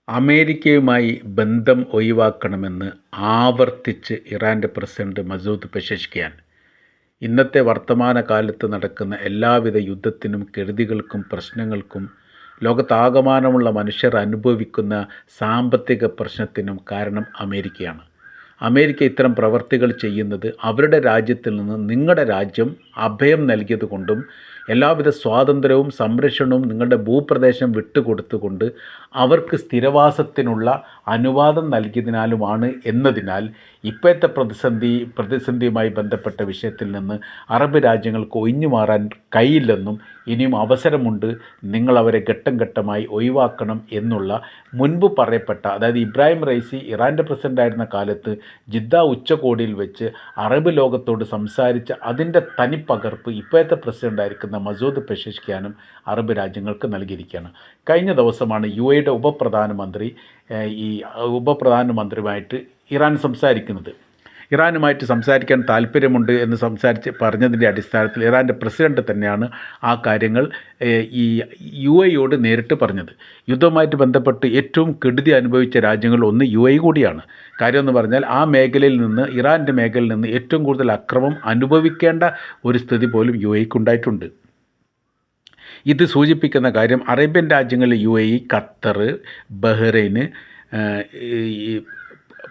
അമേരിക്കയുമായി ബന്ധം ഒഴിവാക്കണമെന്ന് ആവർത്തിച്ച് ഇറാൻ്റെ പ്രസിഡന്റ് മസൂദ് പെസെഷ്കിയാൻ ഇന്നത്തെ വർത്തമാനകാലത്ത് നടക്കുന്ന എല്ലാവിധ യുദ്ധത്തിനും കെടുതികൾക്കും പ്രശ്നങ്ങൾക്കും ലോകത്താകമാനമുള്ള മനുഷ്യർ അനുഭവിക്കുന്ന സാമ്പത്തിക പ്രശ്നത്തിനും കാരണം അമേരിക്കയാണ്. അമേരിക്ക ഇത്തരം പ്രവർത്തികൾ ചെയ്യുന്നത് അവരുടെ രാജ്യത്തിൽ നിന്ന് നിങ്ങളുടെ രാജ്യം അഭയം നൽകിയതുകൊണ്ടും എല്ലാവിധ സ്വാതന്ത്ര്യവും സംരക്ഷണവും നിങ്ങളുടെ ഭൂപ്രദേശം വിട്ടുകൊടുത്തുകൊണ്ട് അവർക്ക് സ്ഥിരവാസത്തിനുള്ള അനുവാദം നൽകിയതിനാലുമാണ് എന്നതിനാൽ ഇപ്പോഴത്തെ പ്രതിസന്ധിയുമായി ബന്ധപ്പെട്ട വിഷയത്തിൽ നിന്ന് അറബ് രാജ്യങ്ങൾക്ക് ഒഴിഞ്ഞു മാറാൻ കഴിയില്ലെന്നും ഇനിയും അവസരമുണ്ട്, നിങ്ങളവരെ ഘട്ടം ഘട്ടമായി ഒഴിവാക്കണം എന്നുള്ള മുൻപ് പറയപ്പെട്ട, അതായത് ഇബ്രാഹിം റൈസി ഇറാൻ്റെ പ്രസിഡൻ്റായിരുന്ന കാലത്ത് ജിദ്ദ ഉച്ചകോടിയിൽ വെച്ച് അറബ് ലോകത്തോട് സംസാരിച്ച അതിൻ്റെ തനിപ്പകർപ്പ് ഇപ്പോഴത്തെ പ്രസിഡൻ്റായിരിക്കുന്ന മസൂദ് പെസെഷ്കിയാനും അറബ് രാജ്യങ്ങൾക്ക് നൽകിയിരിക്കുകയാണ്. കഴിഞ്ഞ ദിവസമാണ് UAEയുടെ ഉപപ്രധാനമന്ത്രിയുമായിട്ട് ഇറാൻ സംസാരിക്കുന്നത്. ഇറാനുമായിട്ട് സംസാരിക്കാൻ താല്പര്യമുണ്ട് എന്ന് പറഞ്ഞതിൻ്റെ അടിസ്ഥാനത്തിൽ ഇറാൻ്റെ പ്രസിഡന്റ് തന്നെയാണ് ആ കാര്യങ്ങൾ ഈ UAEയോട് നേരിട്ട് പറഞ്ഞത്. യുദ്ധവുമായിട്ട് ബന്ധപ്പെട്ട് ഏറ്റവും കെടുതി അനുഭവിച്ച രാജ്യങ്ങളിൽ ഒന്ന് UAE കൂടിയാണ്. കാര്യമെന്ന് പറഞ്ഞാൽ ആ മേഖലയിൽ നിന്ന്, ഇറാൻ്റെ മേഖലയിൽ നിന്ന് ഏറ്റവും കൂടുതൽ അക്രമം അനുഭവിക്കേണ്ട ഒരു സ്ഥിതി പോലും UAEക്ക് ഉണ്ടായിട്ടുണ്ട്. ഇത് സൂചിപ്പിക്കുന്ന കാര്യം അറേബ്യൻ രാജ്യങ്ങളിൽ UAE, ഖത്തർ, ബഹ്റൈൻ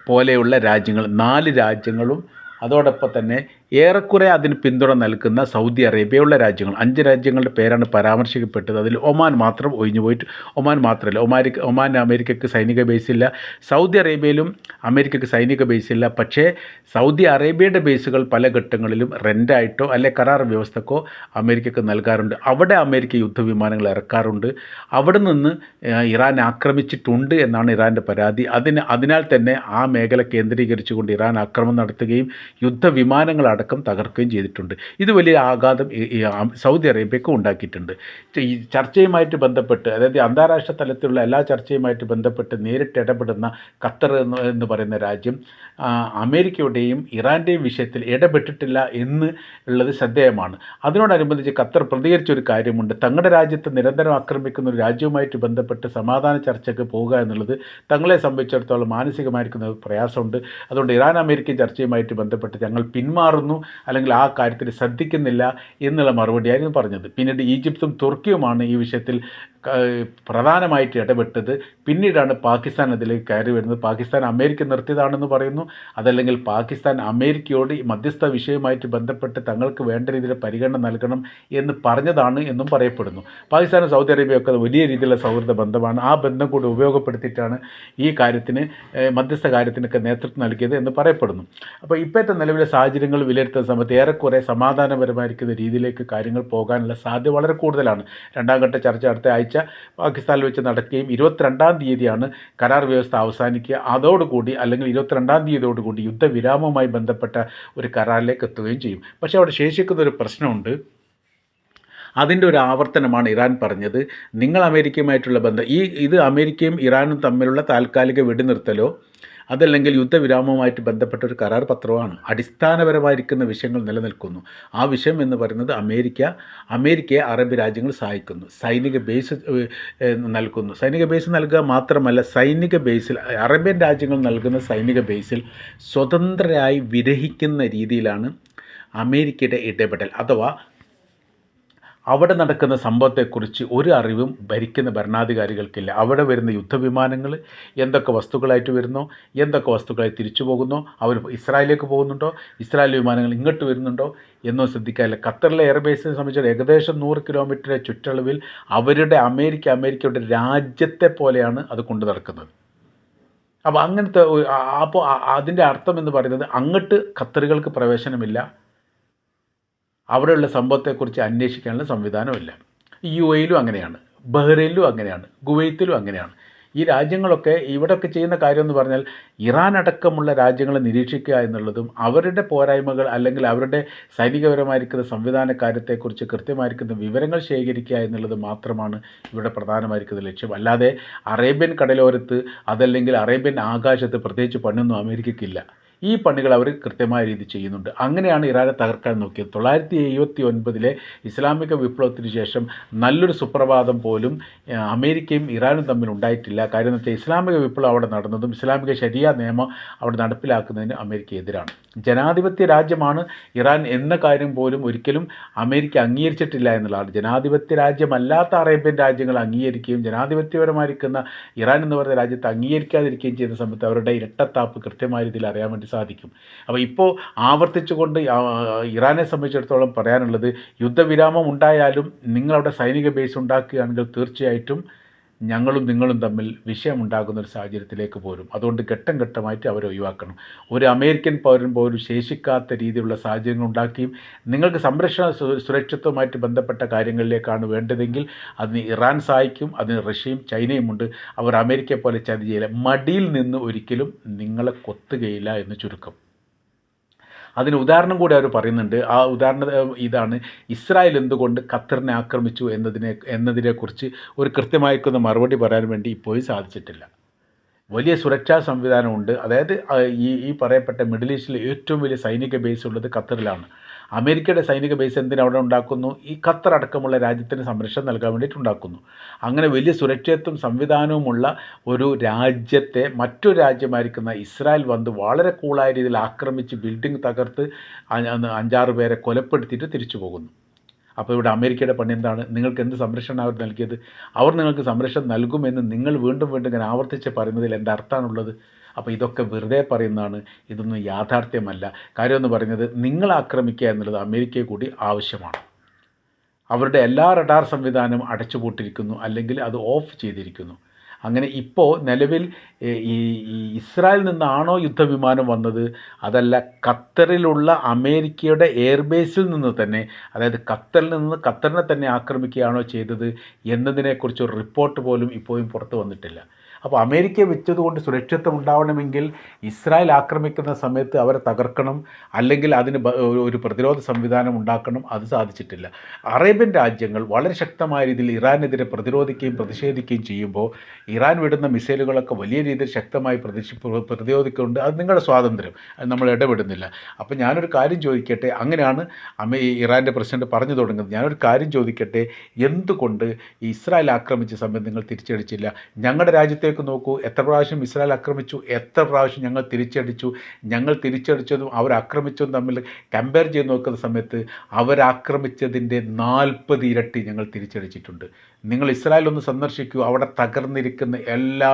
പോലെയുള്ള രാജ്യങ്ങൾ, 4 രാജ്യങ്ങളും അതോടൊപ്പം തന്നെ ഏറെക്കുറെ അതിന് പിന്തുണ നൽകുന്ന സൗദി അറേബ്യയുള്ള രാജ്യങ്ങൾ, 5 രാജ്യങ്ങളുടെ പേരാണ് പരാമർശിക്കപ്പെട്ടത്. അതിൽ ഒമാൻ മാത്രം ഒഴിഞ്ഞു പോയിട്ട്, ഒമാൻ മാത്രമല്ല, ഒമാൻ അമേരിക്കയ്ക്ക് സൈനിക ബേസില്ല, സൗദി അറേബ്യയിലും അമേരിക്കയ്ക്ക് സൈനിക ബേസില്ല. പക്ഷേ സൗദി അറേബ്യയുടെ ബേസുകൾ പല ഘട്ടങ്ങളിലും റെൻ്റായിട്ടോ അല്ലെ കരാർ വ്യവസ്ഥക്കോ അമേരിക്കയ്ക്ക് നൽകാറുണ്ട്. അവിടെ അമേരിക്ക യുദ്ധവിമാനങ്ങൾ ഇറക്കാറുണ്ട്. അവിടെ നിന്ന് ഇറാൻ ആക്രമിച്ചിട്ടുണ്ട് എന്നാണ് ഇറാൻ്റെ പരാതി. അതിനാൽ തന്നെ ആ മേഖല കേന്ദ്രീകരിച്ചുകൊണ്ട് ഇറാൻ ആക്രമണം നടത്തുകയും യുദ്ധവിമാനങ്ങളടക്കം തകർക്കുകയും ചെയ്തിട്ടുണ്ട്. ഇത് വലിയ ആഘാതം സൗദി അറേബ്യക്ക് ഉണ്ടാക്കിയിട്ടുണ്ട്. ഈ ചർച്ചയുമായിട്ട് ബന്ധപ്പെട്ട്, അതായത് അന്താരാഷ്ട്ര തലത്തിലുള്ള എല്ലാ ചർച്ചയുമായിട്ട് ബന്ധപ്പെട്ട് നേരിട്ട് ഇടപെടുന്ന ഖത്തർ എന്ന് പറയുന്ന രാജ്യം അമേരിക്കയുടെയും ഇറാൻ്റെയും വിഷയത്തിൽ ഇടപെട്ടിട്ടില്ല എന്ന് ഉള്ളത് ശ്രദ്ധേയമാണ്. അതിനോടനുബന്ധിച്ച് ഖത്തർ പ്രതികരിച്ചൊരു കാര്യമുണ്ട്. തങ്ങളുടെ രാജ്യത്ത് നിരന്തരം ആക്രമിക്കുന്ന ഒരു രാജ്യവുമായിട്ട് ബന്ധപ്പെട്ട് സമാധാന ചർച്ചയ്ക്ക് പോവുക എന്നുള്ളത് തങ്ങളെ സംബന്ധിച്ചിടത്തോളം മാനസികമായിരിക്കുന്ന പ്രയാസമുണ്ട്. അതുകൊണ്ട് ഇറാൻ അമേരിക്കൻ ചർച്ചയുമായിട്ട് ബന്ധപ്പെട്ട് ഞങ്ങൾ പിന്മാറുന്നു, അല്ലെങ്കിൽ ആ കാര്യത്തിൽ ശ്രദ്ധിക്കുന്നില്ല എന്നുള്ള മറുപടിയായിരുന്നു പറഞ്ഞത്. പിന്നീട് ഈജിപ്തും തുർക്കിയുമാണ് ഈ വിഷയത്തിൽ പ്രധാനമായിട്ട് ഇടപെട്ടത്. പിന്നീടാണ് പാകിസ്ഥാൻ അതിലേക്ക് കയറി വരുന്നത്. പാകിസ്ഥാൻ അമേരിക്ക നിർത്തിയതാണെന്ന് പറയുന്നു. അതല്ലെങ്കിൽ പാകിസ്ഥാൻ അമേരിക്കയോട് മധ്യസ്ഥ വിഷയവുമായിട്ട് ബന്ധപ്പെട്ട് തങ്ങൾക്ക് വേണ്ട രീതിയിൽ പരിഗണന നൽകണം എന്ന് പറഞ്ഞതാണ് എന്നും പറയപ്പെടുന്നു. പാകിസ്ഥാനും സൗദി അറേബ്യയൊക്കെ വലിയ രീതിയിലുള്ള സൗഹൃദ ബന്ധമാണ്. ആ ബന്ധം കൂടി ഉപയോഗപ്പെടുത്തിയിട്ടാണ് ഈ കാര്യത്തിന്, മധ്യസ്ഥ കാര്യത്തിനൊക്കെ നേതൃത്വം നൽകിയത് എന്ന് പറയപ്പെടുന്നു. അപ്പോൾ ഇപ്പോഴത്തെ നിലവിലെ സാഹചര്യങ്ങൾ വിലയിരുത്തുന്ന സമയത്ത് ഏറെക്കുറെ സമാധാനപരമായിരിക്കുന്ന രീതിയിലേക്ക് കാര്യങ്ങൾ പോകാനുള്ള സാധ്യത വളരെ കൂടുതലാണ്. 2ാം ഘട്ട ചർച്ച അടുത്ത ആഴ്ച പാകിസ്ഥാനിൽ വെച്ച് നടക്കുകയും 22ാം തീയതിയാണ് കരാർ വ്യവസ്ഥ അവസാനിക്കുക. അതോടുകൂടി, അല്ലെങ്കിൽ 22ാം തീയതിയോടുകൂടി യുദ്ധവിരാമവുമായി ബന്ധപ്പെട്ട ഒരു കരാറിലേക്ക് എത്തുകയും ചെയ്യും. പക്ഷേ അവിടെ ശേഷിക്കുന്ന ഒരു പ്രശ്നമുണ്ട്. അതിൻ്റെ ഒരു ആവർത്തനമാണ് ഇറാൻ പറഞ്ഞത്. നിങ്ങൾ അമേരിക്കയുമായിട്ടുള്ള ബന്ധം, ഇത് അമേരിക്കയും ഇറാനും തമ്മിലുള്ള താൽക്കാലിക വെടിനിർത്തലോ അതല്ലെങ്കിൽ യുദ്ധവിരാമവുമായിട്ട് ബന്ധപ്പെട്ട ഒരു കരാർ പത്രമാണ്. അടിസ്ഥാനപരമായിരിക്കുന്ന വിഷയങ്ങൾ നിലനിൽക്കുന്നു. ആ വിഷയം എന്ന് പറയുന്നത് അമേരിക്കയെ അറബ് രാജ്യങ്ങൾ സഹായിക്കുന്നു, സൈനിക ബേസ് നൽകുന്നു. സൈനിക ബേസ് നൽകുക മാത്രമല്ല, സൈനിക ബേസിൽ അറേബ്യൻ രാജ്യങ്ങൾ നൽകുന്ന സൈനിക ബേസിൽ സ്വതന്ത്രരായി വിരഹിക്കുന്ന രീതിയിലാണ് അമേരിക്കയുടെ ഇടപെടൽ. അഥവാ അവിടെ നടക്കുന്ന സംഭവത്തെക്കുറിച്ച് ഒരു അറിവും ഭരിക്കുന്ന ഭരണാധികാരികൾക്കില്ല. അവിടെ വരുന്ന യുദ്ധവിമാനങ്ങൾ എന്തൊക്കെ വസ്തുക്കളായിട്ട് വരുന്നോ, എന്തൊക്കെ വസ്തുക്കളായി തിരിച്ചു പോകുന്നോ, അവർ ഇസ്രായേലിലേക്ക് പോകുന്നുണ്ടോ, ഇസ്രായേൽ വിമാനങ്ങൾ ഇങ്ങോട്ട് വരുന്നുണ്ടോ എന്നോ ശ്രദ്ധിക്കാറില്ല. ഖത്തറിലെ എയർബേസിനെ സംബന്ധിച്ച് ഏകദേശം 100 കിലോമീറ്റർ ചുറ്റളവിൽ അമേരിക്കയുടെ രാജ്യത്തെ പോലെയാണ് അത് കൊണ്ടു നടക്കുന്നത്. അപ്പോൾ അതിൻ്റെ അർത്ഥം എന്ന് പറയുന്നത് അങ്ങോട്ട് ഖത്തറുകൾക്ക് പ്രവേശനമില്ല, അവിടെയുള്ള സംഭവത്തെക്കുറിച്ച് അന്വേഷിക്കാനുള്ള സംവിധാനമില്ല. UAEയിലും അങ്ങനെയാണ്, ബഹ്റൈനിലും അങ്ങനെയാണ്, കുവൈത്തിലും അങ്ങനെയാണ്. ഈ രാജ്യങ്ങളൊക്കെ ഇവിടെയൊക്കെ ചെയ്യുന്ന കാര്യമെന്ന് പറഞ്ഞാൽ ഇറാൻ അടക്കമുള്ള രാജ്യങ്ങളെ നിരീക്ഷിക്കുക എന്നുള്ളതും അവരുടെ പോരായ്മകൾ അല്ലെങ്കിൽ അവരുടെ സൈനികപരമായിരിക്കുന്ന സംവിധാന കാര്യത്തെക്കുറിച്ച് കൃത്യമായിരിക്കുന്ന വിവരങ്ങൾ ശേഖരിക്കുക എന്നുള്ളത് മാത്രമാണ് ഇവിടെ പ്രധാനമായിരിക്കുന്ന ലക്ഷ്യം. അല്ലാതെ അറേബ്യൻ കടലോരത്ത് അതല്ലെങ്കിൽ അറേബ്യൻ ആകാശത്ത് പ്രത്യേകിച്ച് പണിയൊന്നും അമേരിക്കയ്ക്കില്ല. ഈ പണികൾ അവർ കൃത്യമായ രീതിയിൽ ചെയ്യുന്നുണ്ട്. അങ്ങനെയാണ് ഇറാനെ തകർക്കാൻ നോക്കിയത്. 1979 ഇസ്ലാമിക വിപ്ലവത്തിന് ശേഷം നല്ലൊരു സുപ്രഭാതം പോലും അമേരിക്കയും ഇറാനും തമ്മിൽ ഉണ്ടായിട്ടില്ല. കാര്യം എന്ന് വെച്ചാൽ ഇസ്ലാമിക വിപ്ലവം അവിടെ നടന്നതും ഇസ്ലാമിക ശരിയ നിയമം അവിടെ നടപ്പിലാക്കുന്നതിന് അമേരിക്ക എതിരാണ്. ജനാധിപത്യ രാജ്യമാണ് ഇറാൻ എന്ന കാര്യം പോലും ഒരിക്കലും അമേരിക്ക അംഗീകരിച്ചിട്ടില്ല എന്നുള്ളതാണ്. ജനാധിപത്യ രാജ്യമല്ലാത്ത അറേബ്യൻ രാജ്യങ്ങൾ അംഗീകരിക്കുകയും ജനാധിപത്യപരമായിരിക്കുന്ന ഇറാൻ എന്ന് പറയുന്ന രാജ്യത്ത് അംഗീകരിക്കാതിരിക്കുകയും ചെയ്യുന്ന സമയത്ത് അവരുടെ ഇരട്ടത്താപ്പ് കൃത്യമായ രീതിയിൽ അറിയാൻ വേണ്ടി സാധിക്കും. അപ്പോൾ ഇപ്പോൾ ആവർത്തിച്ചുകൊണ്ട് ഇറാനെ സംബന്ധിച്ചിടത്തോളം പറയാനുള്ളത്, യുദ്ധവിരാമം ഉണ്ടായാലും നിങ്ങളവിടെ സൈനിക ബേസ് ഉണ്ടാക്കുകയാണെങ്കിൽ തീർച്ചയായിട്ടും ഞങ്ങളും നിങ്ങളും തമ്മിൽ വിഷയമുണ്ടാകുന്ന ഒരു സാഹചര്യത്തിലേക്ക് പോരും. അതുകൊണ്ട് ഘട്ടം ഘട്ടമായിട്ട് അവരെ ഒഴിവാക്കണം. ഒരു അമേരിക്കൻ പൗരൻ പോലും ശേഷിക്കാത്ത രീതിയിലുള്ള സാഹചര്യങ്ങൾ ഉണ്ടാക്കിയും നിങ്ങൾക്ക് സംരക്ഷണ സുരക്ഷിതവുമായിട്ട് ബന്ധപ്പെട്ട കാര്യങ്ങളിലേക്കാണ് വേണ്ടതെങ്കിൽ അതിന് ഇറാൻ സഹായിക്കും, അതിന് റഷ്യയും ചൈനയുമുണ്ട്. അവർ അമേരിക്കയെ പോലെ ചതി ചെയ്യില്ല. മടിയിൽ നിന്ന് ഒരിക്കലും നിങ്ങളെ കൊത്തുകയില്ല എന്ന് ചുരുക്കം. അതിന് ഉദാഹരണം കൂടി അവർ പറയുന്നുണ്ട്. ആ ഉദാഹരണം ഇതാണ്: ഇസ്രായേൽ എന്തുകൊണ്ട് ഖത്തറിനെ ആക്രമിച്ചു എന്നതിനെക്കുറിച്ച് ഒരു കൃത്യമായിരിക്കുന്ന മറുപടി പറയാൻ വേണ്ടി ഇപ്പോഴും സാധിച്ചിട്ടില്ല. വലിയ സുരക്ഷാ സംവിധാനമുണ്ട്. അതായത് ഈ പറയപ്പെട്ട മിഡിൽ ഈസ്റ്റിലെ ഏറ്റവും വലിയ സൈനിക ബേസ് ഉള്ളത് ഖത്തറിലാണ്. അമേരിക്കയുടെ സൈനിക ബേസ് എന്തിനവിടെ ഉണ്ടാക്കുന്നു? ഈ ഖത്തർ അടക്കമുള്ള രാജ്യത്തിന് സംരക്ഷണം നൽകാൻ വേണ്ടിയിട്ട് ഉണ്ടാക്കുന്നു. അങ്ങനെ വലിയ സുരക്ഷിതത്വം സംവിധാനവുമുള്ള ഒരു രാജ്യത്തെ മറ്റൊരു രാജ്യമായിരിക്കുന്ന ഇസ്രായേൽ വന്ന് വളരെ കൂളായ രീതിയിൽ ആക്രമിച്ച് ബിൽഡിംഗ് തകർത്ത് 5-6 പേരെ കൊലപ്പെടുത്തിയിട്ട് തിരിച്ചു പോകുന്നു. അപ്പോൾ ഇവിടെ അമേരിക്കയുടെ പണി എന്താണ്? നിങ്ങൾക്ക് എന്ത് സംരക്ഷണം അവർ നൽകിയത്? അവർ നിങ്ങൾക്ക് സംരക്ഷണം നൽകുമെന്ന് നിങ്ങൾ വീണ്ടും വീണ്ടും ഇങ്ങനെ ആവർത്തിച്ച് പറയുന്നതിൽ എൻ്റെ അർത്ഥമാണുള്ളത്. അപ്പോൾ ഇതൊക്കെ വെറുതെ പറയുന്നതാണ്, ഇതൊന്നും യാഥാർത്ഥ്യമല്ല. കാര്യമെന്ന് പറയുന്നത്, നിങ്ങൾ ആക്രമിക്കുക എന്നുള്ളത് അമേരിക്കയെ കൂടി ആവശ്യമാണ്. അവരുടെ എല്ലാ റഡാർ സംവിധാനവും അടച്ചുപൂട്ടിയിരിക്കുന്നു, അല്ലെങ്കിൽ അത് ഓഫ് ചെയ്തിരിക്കുന്നു. അങ്ങനെ ഇപ്പോൾ നിലവിൽ ഈ ഇസ്രായേലിൽ നിന്നാണോ യുദ്ധവിമാനം വന്നത്, അതല്ല ഖത്തറിലുള്ള അമേരിക്കയുടെ എയർബേസിൽ നിന്ന് തന്നെ, അതായത് ഖത്തറിനെ തന്നെ ആക്രമിക്കുകയാണോ ചെയ്തത് എന്നതിനെക്കുറിച്ച് ഒരു റിപ്പോർട്ട് പോലും ഇപ്പോഴും പുറത്തു വന്നിട്ടില്ല. അപ്പോൾ അമേരിക്കയെ വെച്ചതുകൊണ്ട് സുരക്ഷിതത്വം ഉണ്ടാവണമെങ്കിൽ ഇസ്രായേൽ ആക്രമിക്കുന്ന സമയത്ത് അവരെ തകർക്കണം, അല്ലെങ്കിൽ അതിന് ഒരു പ്രതിരോധ സംവിധാനം ഉണ്ടാക്കണം. അത് സാധിച്ചിട്ടില്ല. അറേബ്യൻ രാജ്യങ്ങൾ വളരെ ശക്തമായ രീതിയിൽ ഇറാനെതിരെ പ്രതിരോധിക്കുകയും പ്രതിഷേധിക്കുകയും ചെയ്യുമ്പോൾ ഇറാൻ വിടുന്ന മിസൈലുകളൊക്കെ വലിയ രീതിയിൽ ശക്തമായി പ്രതിരോധിക്കുന്നുണ്ട്. അത് നിങ്ങളുടെ സ്വാതന്ത്ര്യം, അത് നമ്മൾ ഇടപെടുന്നില്ല. അപ്പോൾ ഞാനൊരു കാര്യം ചോദിക്കട്ടെ, അങ്ങനെയാണ് ഇറാൻ്റെ പ്രസിഡന്റ് പറഞ്ഞു തുടങ്ങുന്നത്. ഞാനൊരു കാര്യം ചോദിക്കട്ടെ, എന്തുകൊണ്ട് ഇസ്രായേൽ ആക്രമിച്ച സമയത്ത് നിങ്ങൾ തിരിച്ചടിച്ചില്ല? ഞങ്ങളുടെ രാജ്യത്തെ നോക്കൂ, എത്ര പ്രാവശ്യം ഇസ്രായേൽ ആക്രമിച്ചു, എത്ര പ്രാവശ്യം ഞങ്ങൾ തിരിച്ചടിച്ചു. ഞങ്ങൾ തിരിച്ചടിച്ചതും അവർ ആക്രമിച്ചതും തമ്മിൽ കമ്പയർ ചെയ്ത് നോക്കുന്ന സമയത്ത് അവരാക്രമിച്ചതിൻ്റെ 40 ഇരട്ടി ഞങ്ങൾ തിരിച്ചടിച്ചിട്ടുണ്ട്. നിങ്ങൾ ഇസ്രായേൽ ഒന്ന് സന്ദർശിക്കൂ, അവിടെ തകർന്നിരിക്കുന്ന എല്ലാ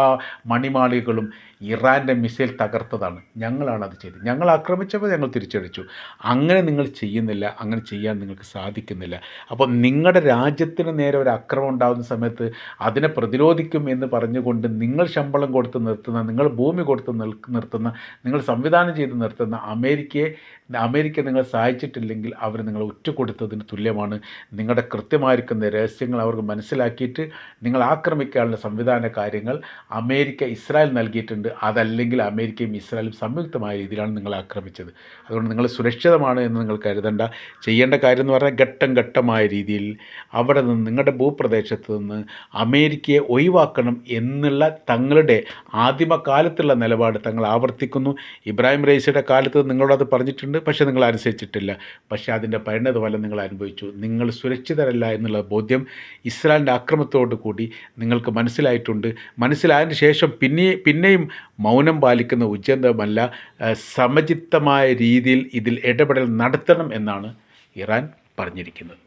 മണിമാളികളും ഇറാൻ്റെ മിസൈൽ തകർത്തതാണ്. ഞങ്ങളാണ് അത് ചെയ്തത്. ഞങ്ങൾ ആക്രമിച്ചപ്പോൾ ഞങ്ങൾ തിരിച്ചടിച്ചു. അങ്ങനെ നിങ്ങൾ ചെയ്യുന്നില്ല, അങ്ങനെ ചെയ്യാൻ നിങ്ങൾക്ക് സാധിക്കുന്നില്ല. അപ്പോൾ നിങ്ങളുടെ രാജ്യത്തിന് നേരെ ഒരു ആക്രമണം ഉണ്ടാകുന്ന സമയത്ത് അതിനെ പ്രതിരോധിക്കും എന്ന് പറഞ്ഞുകൊണ്ട് നിങ്ങൾ ശമ്പളം കൊടുത്ത് നിർത്തുന്ന, നിങ്ങൾ ഭൂമി കൊടുത്ത് നിർത്തുന്ന, നിങ്ങൾ സംവിധാനം ചെയ്ത് നിർത്തുന്ന അമേരിക്ക നിങ്ങൾ സഹായിച്ചിട്ടില്ലെങ്കിൽ അവർ നിങ്ങളെ ഉറ്റുകൊടുത്തതിന് തുല്യമാണ്. നിങ്ങളുടെ കൃത്യമായിരിക്കുന്ന രഹസ്യങ്ങൾ അവർക്ക് മനസ്സിലാക്കിയിട്ട് നിങ്ങൾ ആക്രമിക്കാനുള്ള സംവിധാന കാര്യങ്ങൾ ഇസ്രായേൽ നൽകിയിട്ടുണ്ട്. അതല്ലെങ്കിൽ അമേരിക്കയും ഇസ്രായേലും സംയുക്തമായ രീതിയിലാണ് നിങ്ങളെ ആക്രമിച്ചത്. അതുകൊണ്ട് നിങ്ങൾ സുരക്ഷിതമാണ് എന്ന് നിങ്ങൾ കരുതണ്ട. ചെയ്യേണ്ട കാര്യം എന്ന് പറഞ്ഞാൽ ഘട്ടം ഘട്ടമായ രീതിയിൽ അവിടെ നിന്ന്, നിങ്ങളുടെ ഭൂപ്രദേശത്ത് നിന്ന് അമേരിക്കയെ ഒഴിവാക്കണം എന്നുള്ള തങ്ങളുടെ ആദിമകാലത്തുള്ള നിലപാട് തങ്ങൾ ആവർത്തിക്കുന്നു. ഇബ്രാഹിം റൈസിയുടെ കാലത്ത് നിങ്ങളോടത് പറഞ്ഞിട്ടുണ്ട്, പക്ഷേ നിങ്ങൾ അനുസരിച്ചിട്ടില്ല. പക്ഷേ അതിൻ്റെ പരിണതഫലം നിങ്ങൾ അനുഭവിച്ചു. നിങ്ങൾ സുരക്ഷിതരല്ല എന്നുള്ള ബോധ്യം ഇസ്രായേലിൻ്റെ ആക്രമണത്തോടു കൂടി നിങ്ങൾക്ക് മനസ്സിലായിട്ടുണ്ട്. മനസ്സിലായതിന് ശേഷം പിന്നെയും മൗനം പാലിക്കുന്ന ഉചിതമല്ല. സമചിത്തമായ രീതിയിൽ ഇതിൽ ഇടപെടൽ നടത്തണം എന്നാണ് ഇറാൻ പറഞ്ഞിരിക്കുന്നത്.